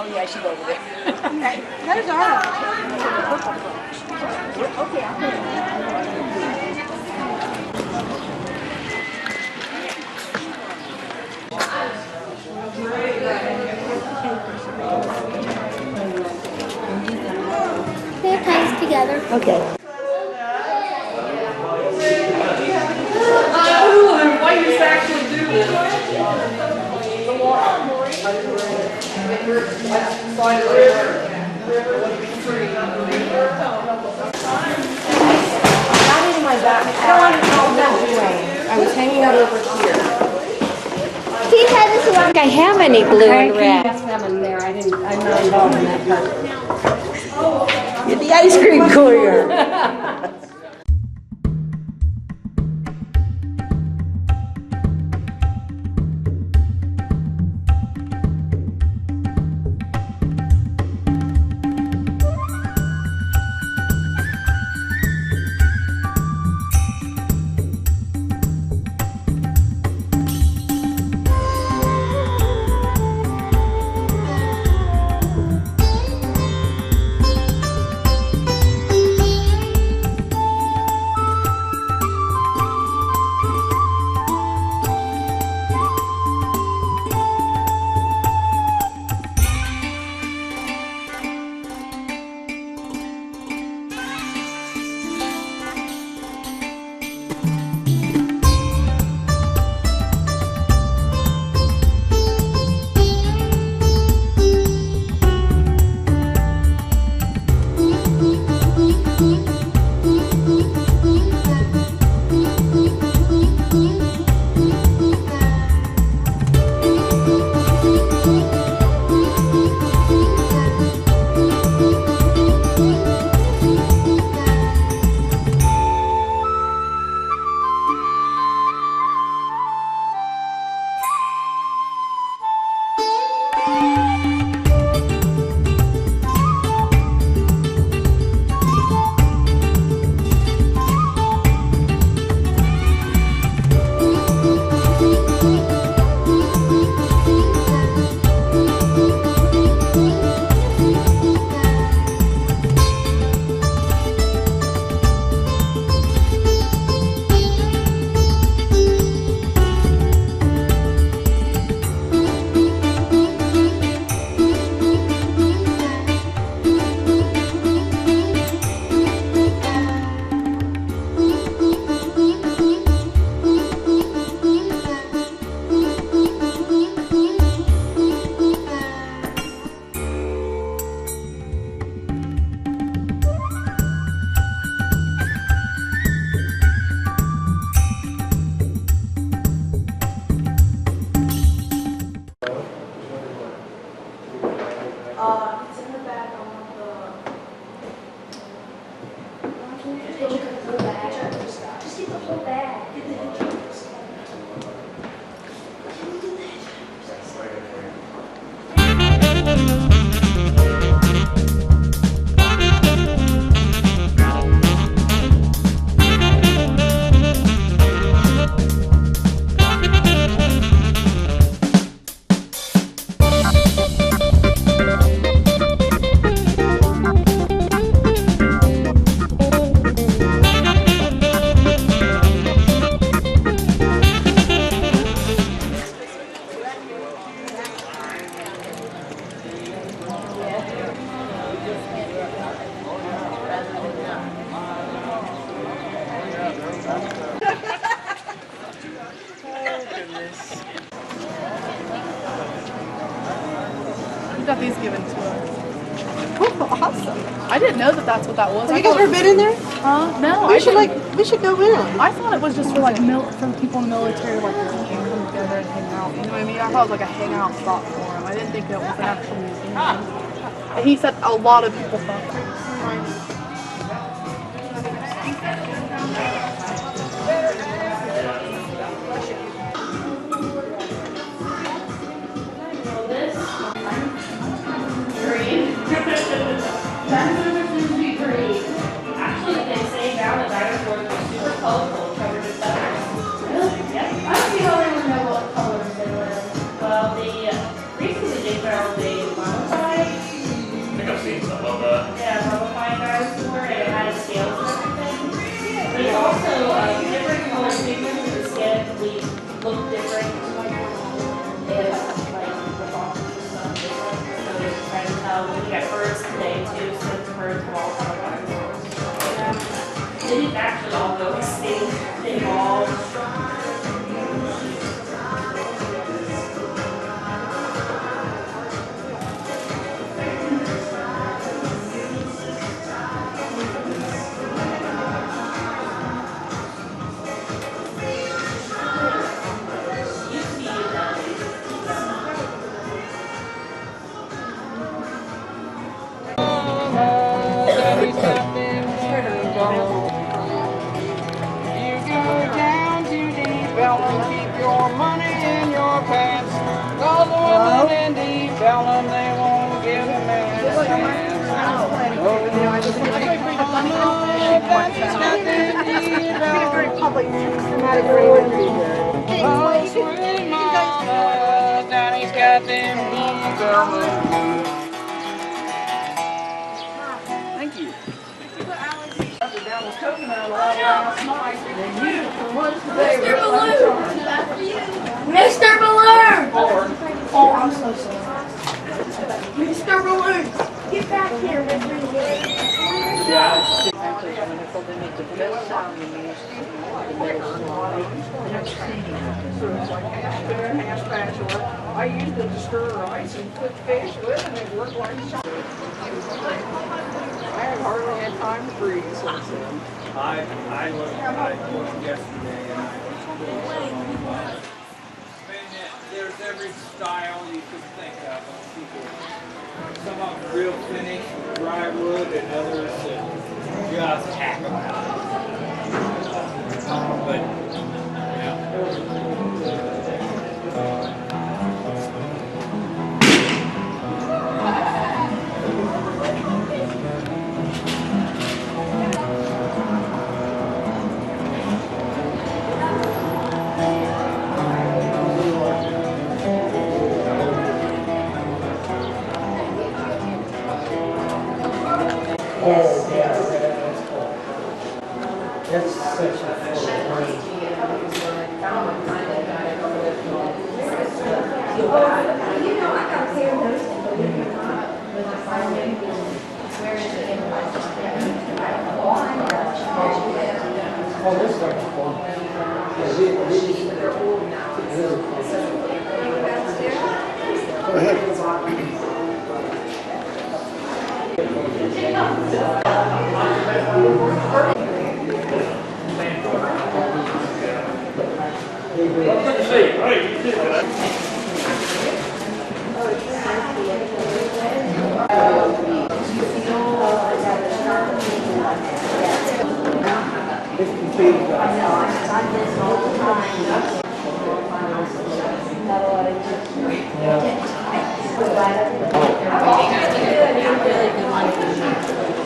Oh yeah, she's over there. Okay, there's our. Okay, I'll put it. Put your hands together. Okay. Why you actually do this? Got it in my back. I don't want to know that way. I was hanging out over here. Can you try this one? I don't think I have any blue and red. That's them in there. I'm not involved in that part. You're the ice cream courier. It's in the bag on just get the whole bag. We got these given to us. Oh, awesome. I didn't know that that's what that was. Have you guys ever been in there? No. We should go in. I thought it was just for like for people in the military, like to eat and come together and hang out. You know what I mean? I thought it was like a hangout spot for them. I didn't think it was an actual museum. And he said a lot of people thought that. Actually, they say down the dinosaurs were super colorful, covered in feathers. Really? Yep. I don't see how they would know what colors they were. Well, they recently tell them they won't give a man a chance. Oh, sweet mama, Daddy's got them blues. Thank you. Down with coconut oil last night. And you, for once today, Mr. Balloon! Oh, I'm so sorry. Mr. Balloon! Get back here, Mr. hand spatula. I used it to stir rice and cook fish with, and it worked like shot. I have hardly had time to breathe since then. I looked yesterday and there's every style you could think of people. Some of them real finished with dry wood and others that just hack them out. But Oh, yeah, that's cool. That's such a full brain. Oh, this is like fun. Go ahead.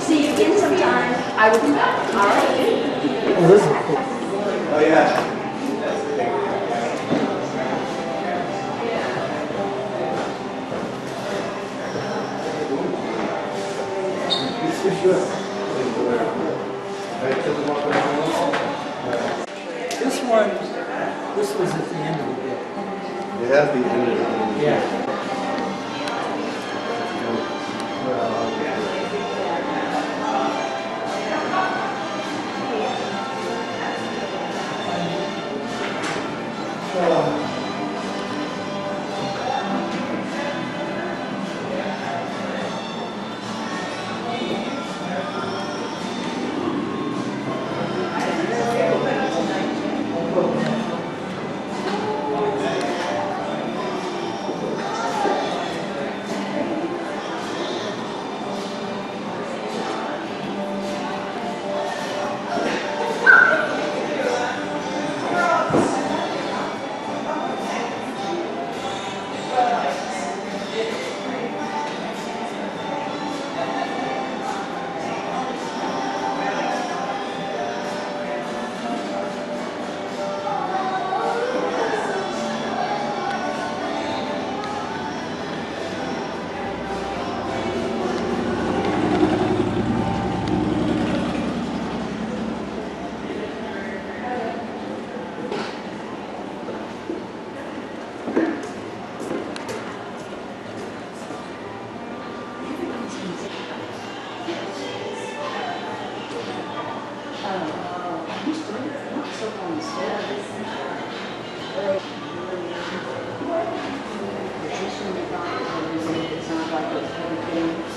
See you again sometime. I will. All right. Oh, this is cool. Oh, yeah. This was at the end of the book. It has the end of it. Yeah.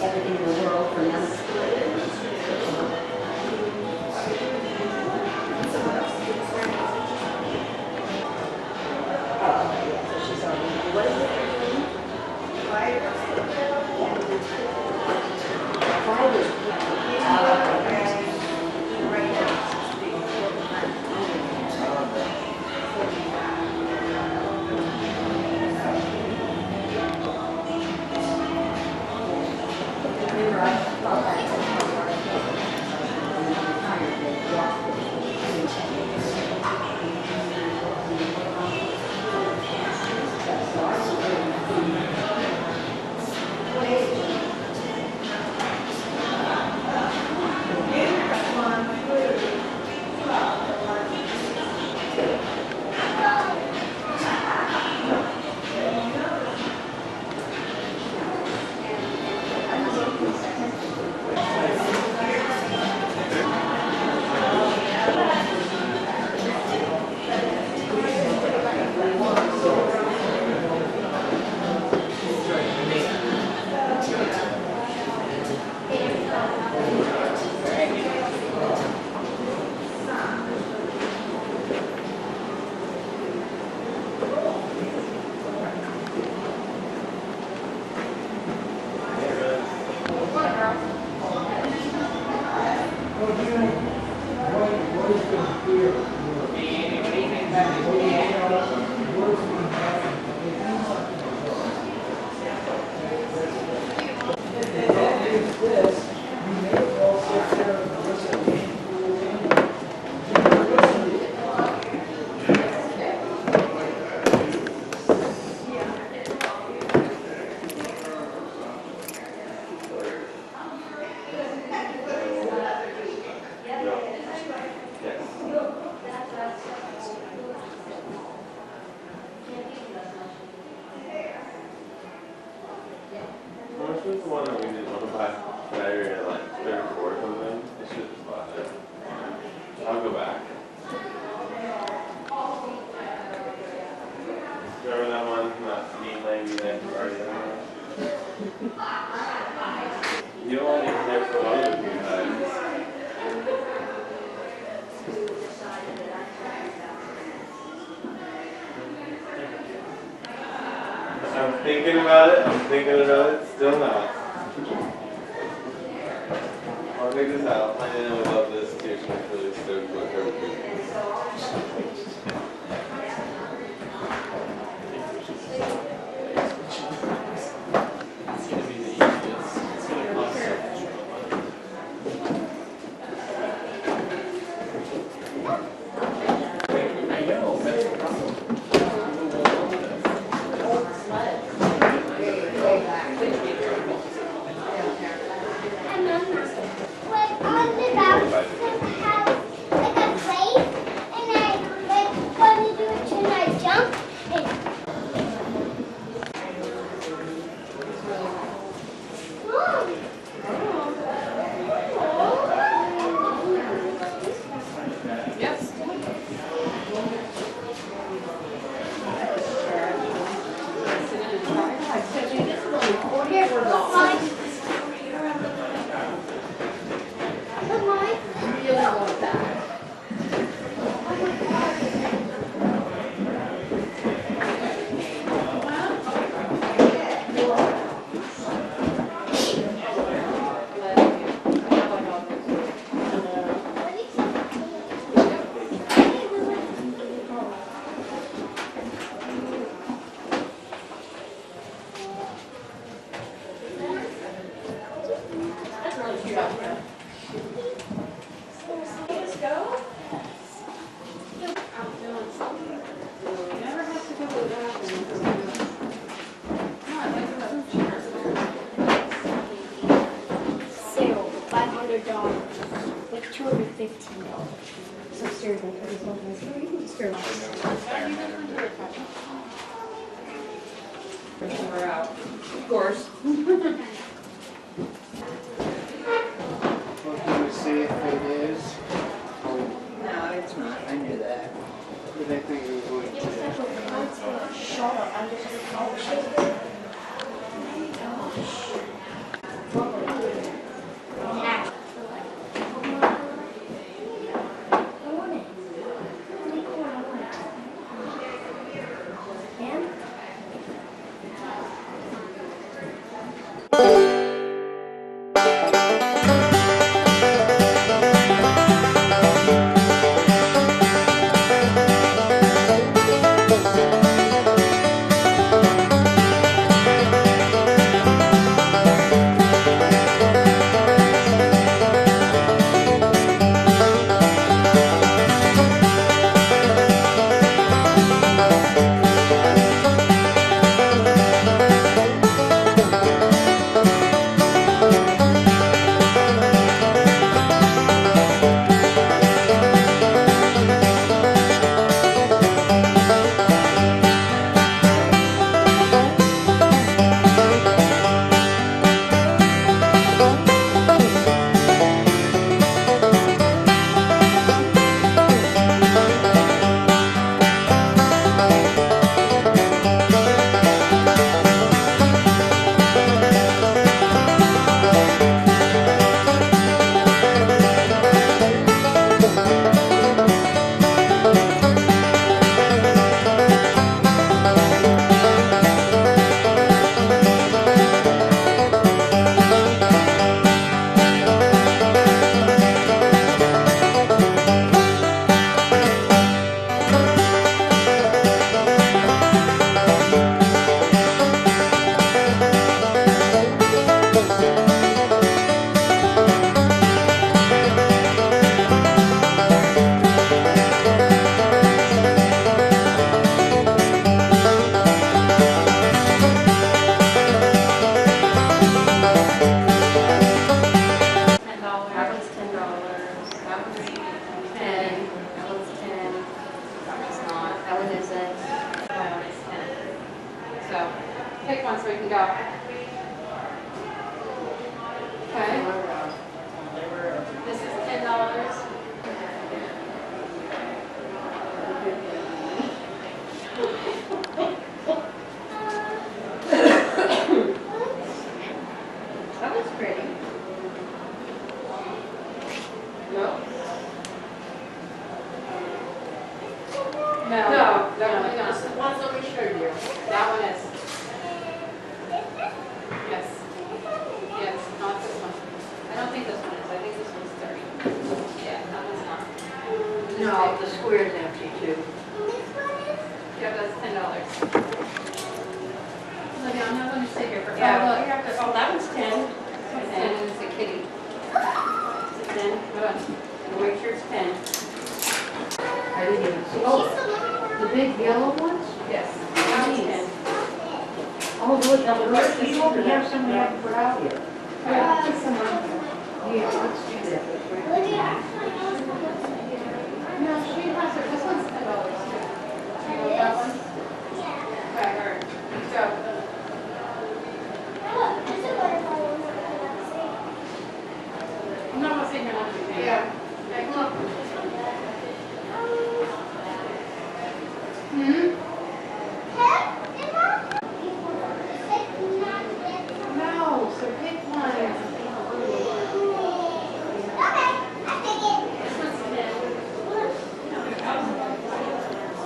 Everything in the world for nothing. You don't want to care for other few times. I'm thinking about it, still not. I'll figure this out. I know about this too, so I'm really stoked about everything. Like $215. So seriously, for this one, you can just We're out. Of course. What do we see if it is? No, it's not. I knew that. But I think it would. Pick one so we can go. Okay. This is $10. No, definitely not. This is the ones that we showed you. That one is. Yes. Yes, not this one. I don't think this one is. I think this one's 30. Yeah, that one's not. No, the square is empty too. Yeah, that's $10. Olivia, I'm not going to sit here for. Yeah. Oh, look, you have to. Oh, that one's 10. It's 10 and it's a kitty. It's 10. Hold on. The white shirt's 10. I didn't even see. Oh, the big yellow ones? Yes. That one's 10. Oh, look, now the rest of you have some we haven't put out yet. Yeah, put some on. Yeah, let's do that. No, she has it. This one's $10 too. You want that one? Okay, all right. Let's go. I'm not gonna sit here and let you think. Yeah. Okay, look. No, so pick one. This one's 10.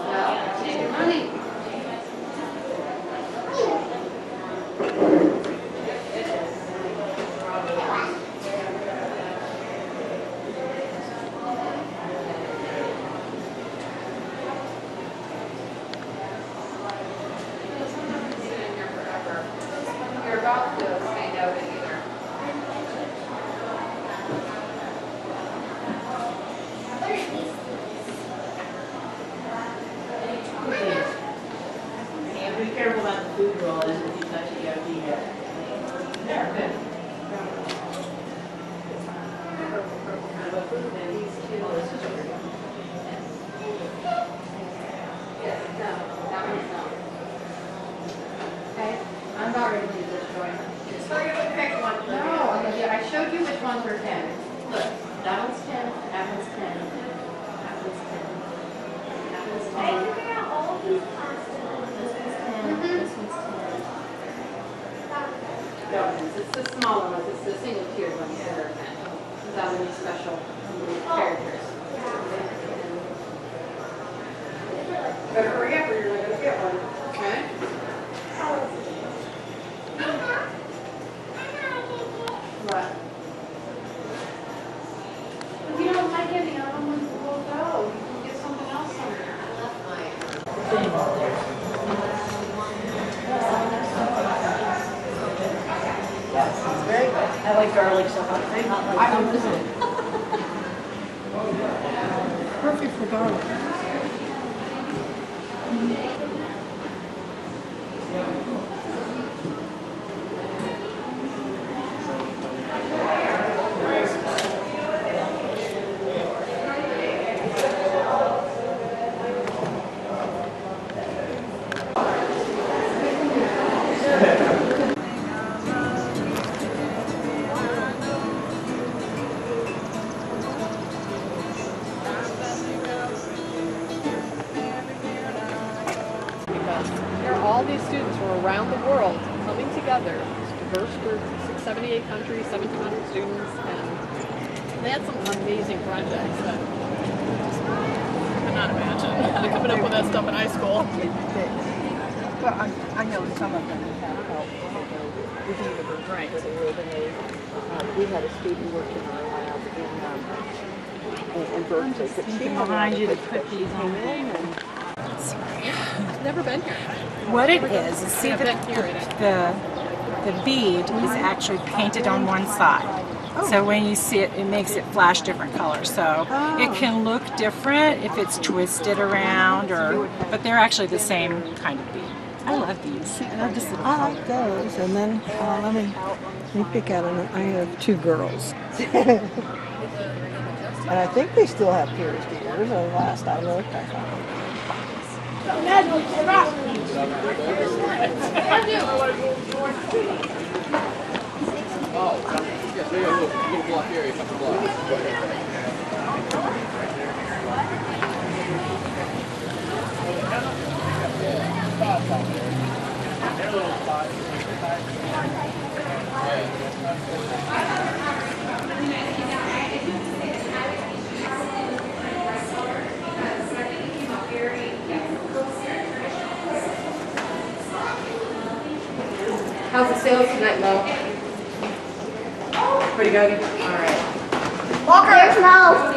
Well, take your money. You're about to say no to either. And be careful about the food roll, as if you touch it, you gotta eat it. There, good. Yes, no, that one's no. Okay, I'm about ready to leave this joint. Just hurry up and pick one. No, Olivia, I showed you which ones were 10. Look, that one's 10, that one's 10, that one's 10, that one's 10. This one's 10, this one's 10. No, it's the smaller ones, it's the single tiered ones that are 10. Without any special characters. Better hurry up or you're not gonna get one, okay? What? If you don't like any of them, we'll go. You can get something else on there. I left mine. It's very good. I like garlic so much. I don't listen. Perfect for garlic. There are all these students from around the world coming together, diverse groups, 678 countries, 1,700 students, and they had some amazing projects that I cannot imagine coming up with that stuff in high school. Well, I know some of them have helped with the university. Right. Where they live, and we had a student working in our lab in Berkeley. But she behind you to put these on. I've never been here. What it is see I've the been here. the bead is actually painted on one side. So when you see it, it makes it flash different colors. So it can look different if it's twisted around, but they're actually the same kind of bead. I love these. And I like those. And then let me pick out an. I have two girls. And I think they still have pierced ears. The last I looked, I thought. Yes, maybe a little block area, a couple blocks. Very How's the sales tonight, Mo? Pretty good? All right. Walker! There's Mo.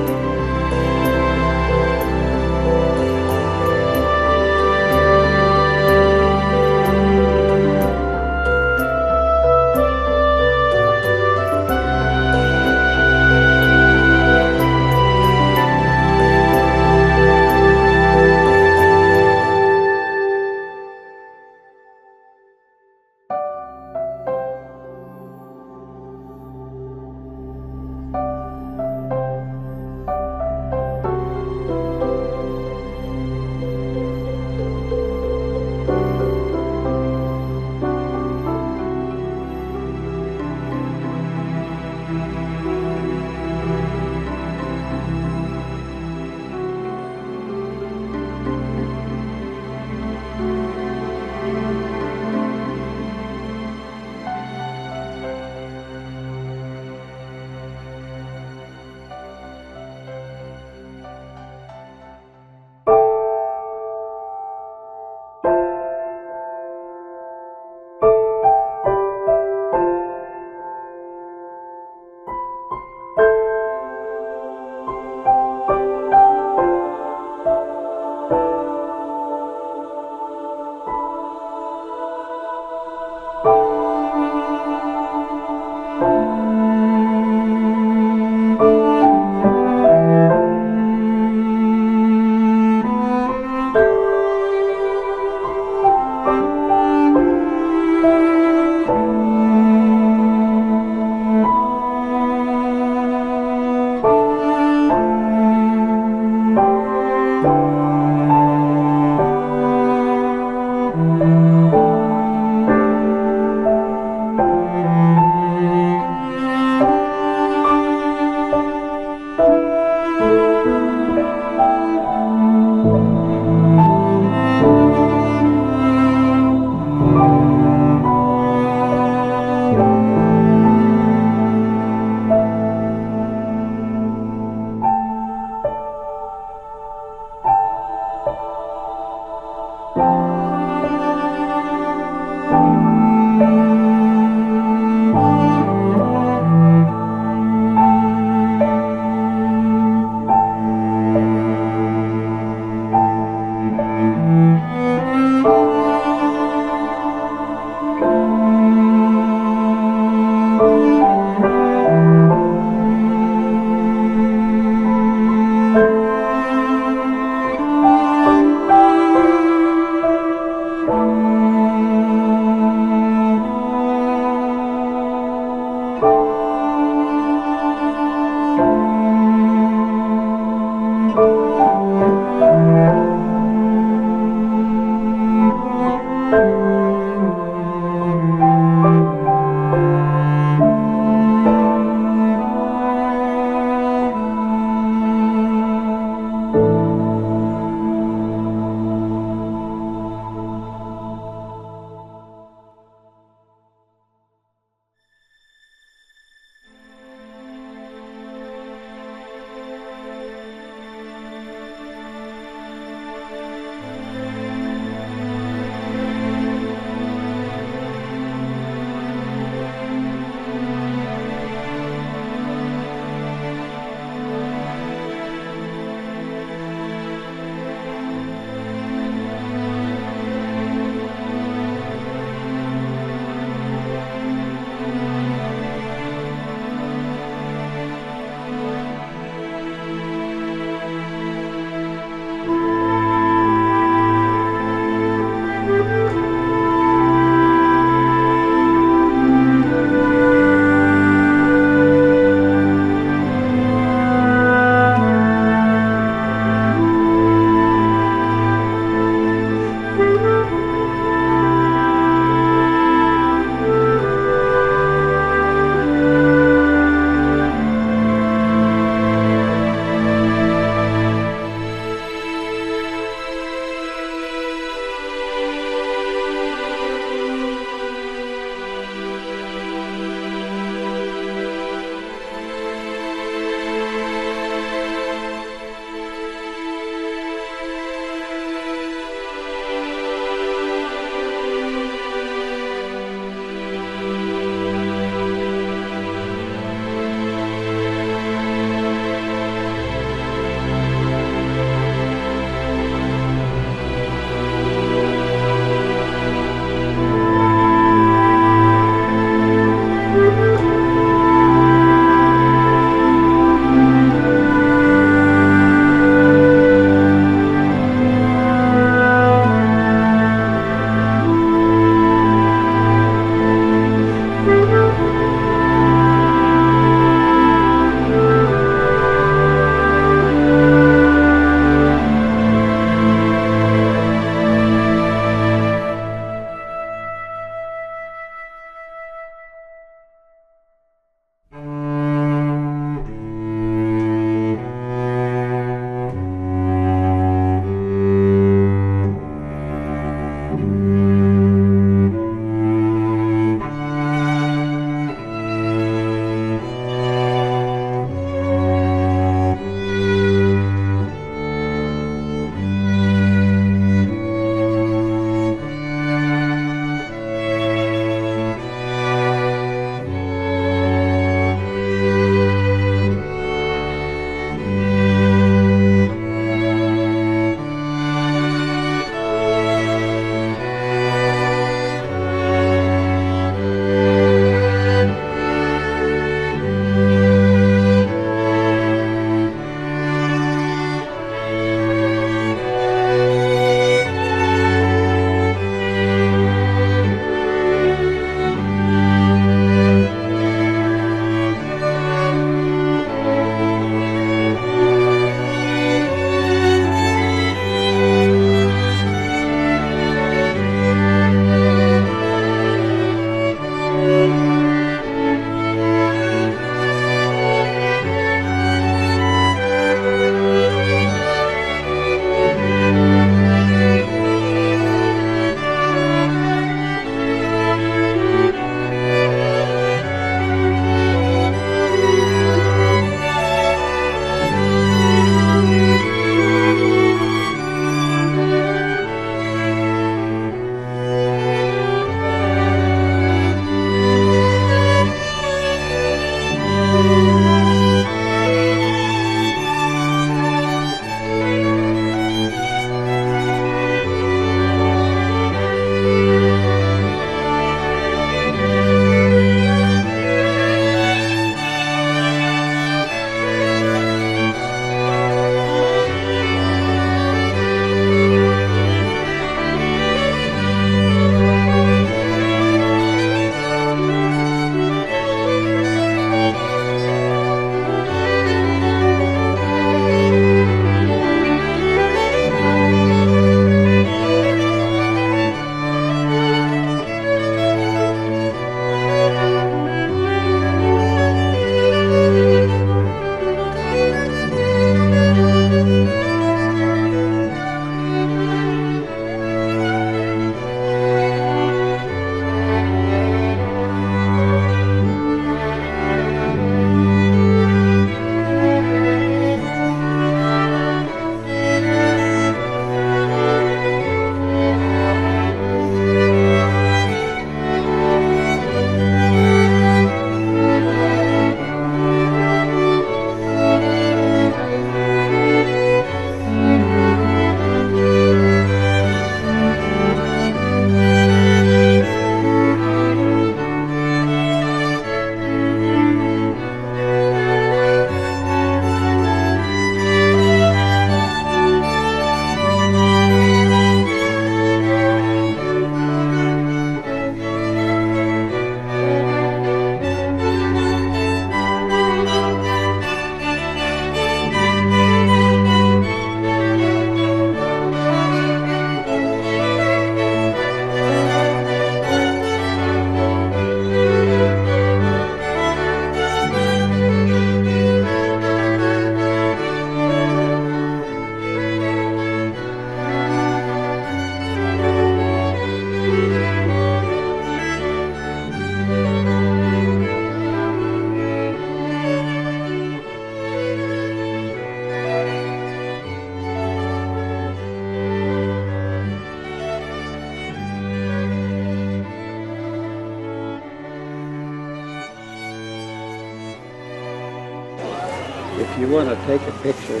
If you want to take a picture,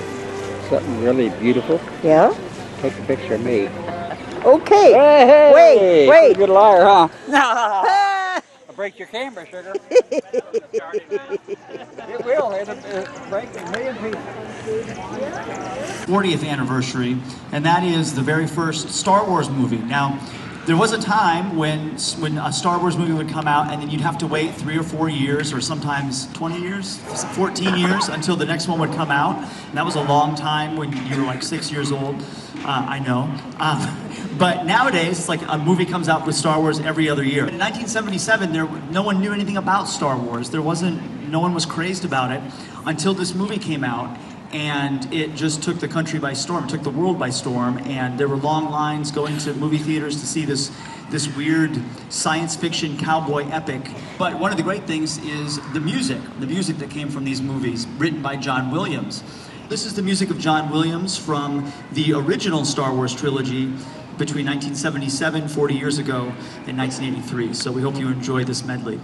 something really beautiful, Yeah? take a picture of me. Okay. Hey, Wait. Good liar, huh? I'll break your camera, sugar. It will. It'll break a million pieces. 40th anniversary, and that is the very first Star Wars movie. Now, there was a time when a Star Wars movie would come out and then you'd have to wait 3 or 4 years, or sometimes 20 years, 14 years until the next one would come out. And that was a long time when you were like 6 years old, I know. But nowadays, it's like a movie comes out with Star Wars every other year. In 1977, no one knew anything about Star Wars. No one was crazed about it until this movie came out. And it just took the country by storm. It took the world by storm, and there were long lines going to movie theaters to see this weird science fiction cowboy epic. But one of the great things is the music that came from these movies, written by John Williams. This is the music of John Williams from the original Star Wars trilogy between 1977, 40 years ago, and 1983. So we hope you enjoy this medley.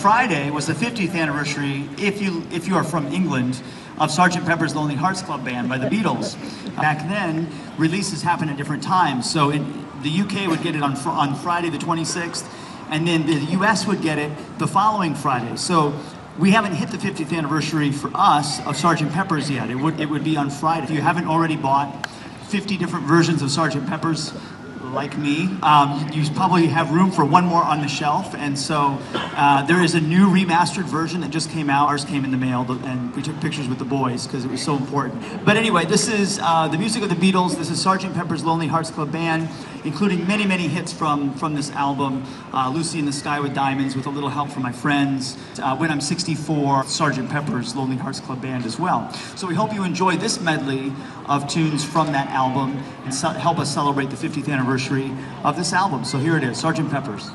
Friday was the 50th anniversary, if you are from England, of Sgt. Pepper's Lonely Hearts Club Band by the Beatles. Back then, releases happened at different times. So the UK would get it on Friday the 26th, and then the US would get it the following Friday. So we haven't hit the 50th anniversary for us of Sgt. Pepper's yet. It would be on Friday. If you haven't already bought 50 different versions of Sgt. Pepper's like me, you probably have room for one more on the shelf, and so there is a new remastered version that just came out. Ours came in the mail, and we took pictures with the boys because it was so important. But anyway, this is the music of the Beatles. This is Sgt. Pepper's Lonely Hearts Club Band, including many, many hits from this album. Lucy in the Sky with Diamonds, with a little help from my friends. When I'm 64, Sgt. Pepper's Lonely Hearts Club Band as well. So we hope you enjoy this medley of tunes from that album and help us celebrate the 50th anniversary of this album. So here it is, Sgt. Pepper's.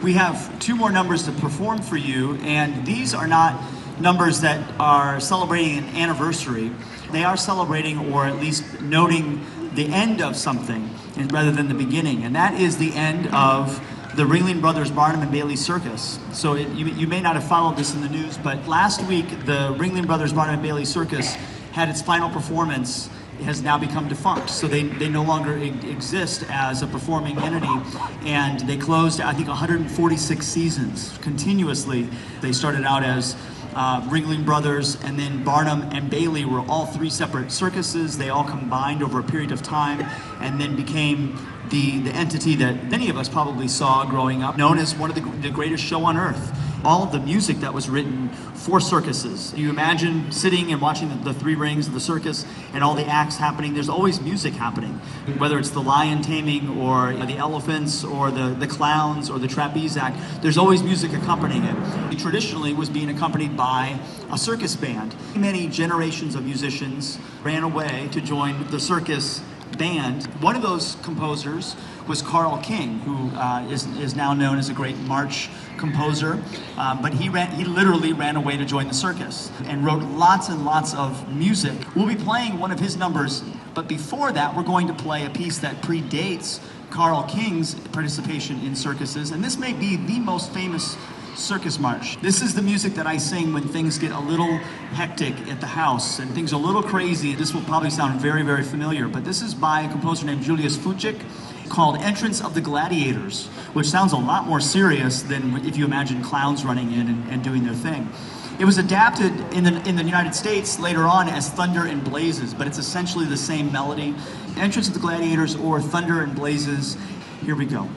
we have 2 more numbers to perform for you, and these are not numbers that are celebrating an anniversary. They are celebrating, or at least noting, the end of something rather than the beginning, and that is the end of the Ringling Brothers Barnum and Bailey Circus. So you may not have followed this in the news, but last week the Ringling Brothers Barnum and Bailey Circus had its final performance. It has now become defunct, so they no longer exist as a performing entity, and they closed, I think, 146 seasons continuously. They started out as Ringling Brothers, and then Barnum and Bailey were all 3 separate circuses. They all combined over a period of time and then became the entity that many of us probably saw growing up, known as one of the greatest show on earth. All of the music that was written for circuses. You imagine sitting and watching the 3 rings of the circus and all the acts happening. There's always music happening, whether it's the lion taming or the elephants or the clowns or the trapeze act. There's always music accompanying it. It traditionally was being accompanied by a circus band. Many generations of musicians ran away to join the circus band. One of those composers was Carl King, who is now known as a great march composer, but he literally ran away to join the circus and wrote lots and lots of music. We'll be playing one of his numbers, but before that we're going to play a piece that predates Carl King's participation in circuses, and this may be the most famous circus march. This is the music that I sing when things get a little hectic at the house and things are a little crazy. This will probably sound very, very familiar, but this is by a composer named Julius Fučík, called Entrance of the Gladiators, which sounds a lot more serious than if you imagine clowns running in and doing their thing. It was adapted in the United States later on as Thunder and Blazes, but it's essentially the same melody. Entrance of the Gladiators or Thunder and Blazes. Here we go.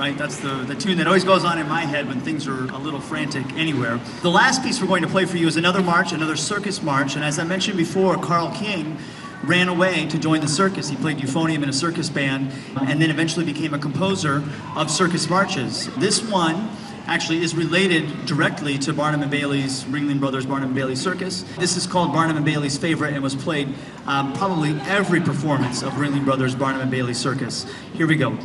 Right, that's the tune that always goes on in my head when things are a little frantic anywhere. The last piece we're going to play for you is another march, another circus march, and as I mentioned before, Carl King ran away to join the circus. He played euphonium in a circus band and then eventually became a composer of circus marches. This one actually is related directly to Barnum and Bailey's Ringling Brothers Barnum and Bailey Circus. This is called Barnum and Bailey's Favorite and was played probably every performance of Ringling Brothers Barnum and Bailey Circus. Here we go.